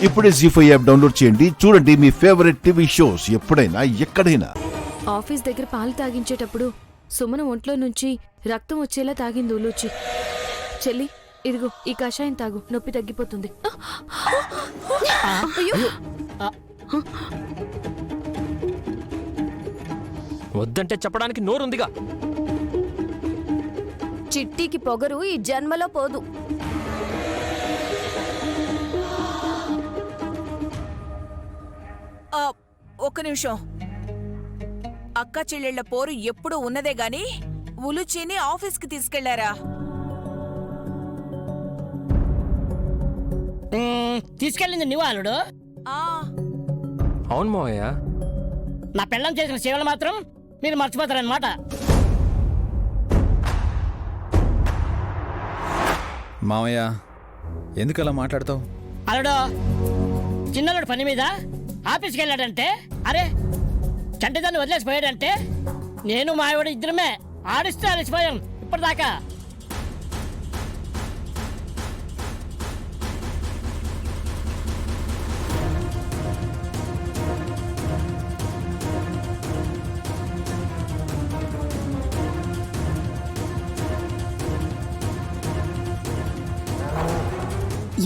ఇప్పుడే జీ5 app download చేయండి. చూడండి మీ ఫేవరెట్ టీవీ షోస్ ఎప్పుడైనా ఎక్కడైనా. ఆఫీస్ దగ్గర పాలు తాగించేటప్పుడు సుమన ఒంట్లో నుంచి రక్తం వచ్చేలా తాగింది ఉలూచి. చెల్లి, ఇదిగో ఈ కషాయం తాగు, నొప్పి తగ్గిపోతుంది. వద్దంటే చెప్పడానికి నోరుందిగా. చిట్టికి పొగరు ఈ జన్మలో పోదు. ఒక్క నిమిషం. అక్క చెల్లెళ్ల పోరు ఎప్పుడూ ఉన్నదే గాని ఉలుచిని ఆఫీస్కి తీసుకెళ్లారా? తీసుకెళ్ళింది నువ్వు అల్లుడు. అవును మావయ్య. నా పెళ్ళం చేసిన సేవలు మాత్రం మీరు మర్చిపోతారనమాట. మావయ్య, ఎందుకు అలా మాట్లాడతావు? అల్లుడు, చిన్నలుడు పని మీద ఆఫీస్కి వెళ్ళాడంటే, అరే చంటిదాన్ని వదిలేసిపోయాడంటే నేను మా ఆవిడ ఇద్దరమే ఆడిస్తే ఆడిసిపోయాం ఇప్పటిదాకా.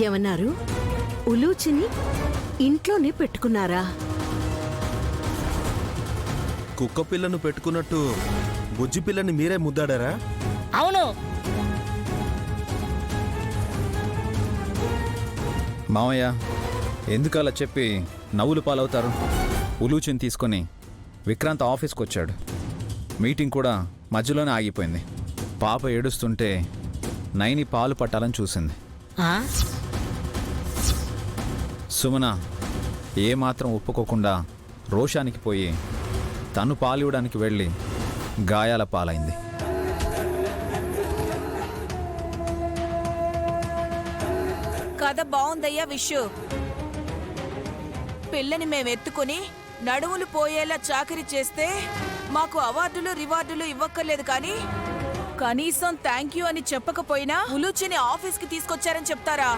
ఏమన్నారు? ఉలూచిని ఇంట్లోనే పెట్టుకున్నారా? కుక్క పిల్లను పెట్టుకున్నట్టు బుజ్జి పిల్లని మీరే ముద్దాడారా? అవును. మావయ్య, ఎందుకు అలా చెప్పి నవ్వులు పాలవుతారు? ఉలూచిని తీసుకొని విక్రాంత్ ఆఫీస్కి వచ్చాడు. మీటింగ్ కూడా మధ్యలోనే ఆగిపోయింది. పాప ఏడుస్తుంటే నైని పాలు పట్టాలని చూసింది. సుమన ఏమాత్రం ఒప్పుకోకుండా రోషానికి పోయి తను పాలివ్వడానికి వెళ్ళి గాయాల పాలైంది. కథ బావుందయ్యా విషు. పిల్లని మేమెత్తుకుని నడుములు పోయేలా చాకరీ చేస్తే మాకు అవార్డులు రివార్డులు ఇవ్వక్కర్లేదు, కానీ కనీసం థ్యాంక్ యూ అని చెప్పకపోయినా ఉలూచిని ఆఫీస్కి తీసుకొచ్చారని చెప్తారా?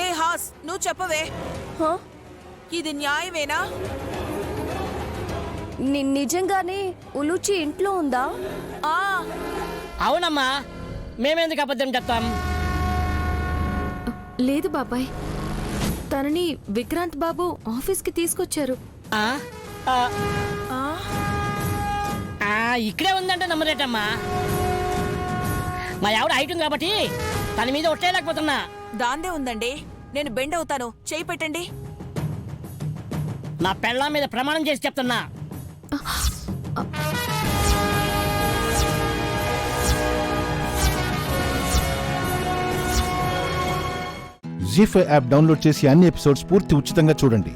ఏ హాస్, నువ్వు చెప్పవే, ఇది న్యాయమేనా? నిజంగానే ఉలూచి ఇంట్లో ఉందా? అవునమ్మా, మేమెందుకు అబద్ధం చెప్తాం? లేదు బాబాయ్, తనని విక్రాంత్ బాబు ఆఫీస్కి తీసుకొచ్చారు. ఇక్కడే ఉందంటే నమ్మరేటమ్మా. మా ఆవిడ హైట్ ఉంది కాబట్టి తన మీద ఒట్టేయలేకపోతున్నా. దాందే ఉందండి, నేను బెండ్ అవుతాను, చేయి పెట్టండి. నా పెళ్ళాం మీద ప్రమాణం చేసి చెప్తున్నా. జీ5 యాప్ డౌన్లోడ్ చేసి అన్ని ఎపిసోడ్స్ పూర్తి ఉచితంగా చూడండి.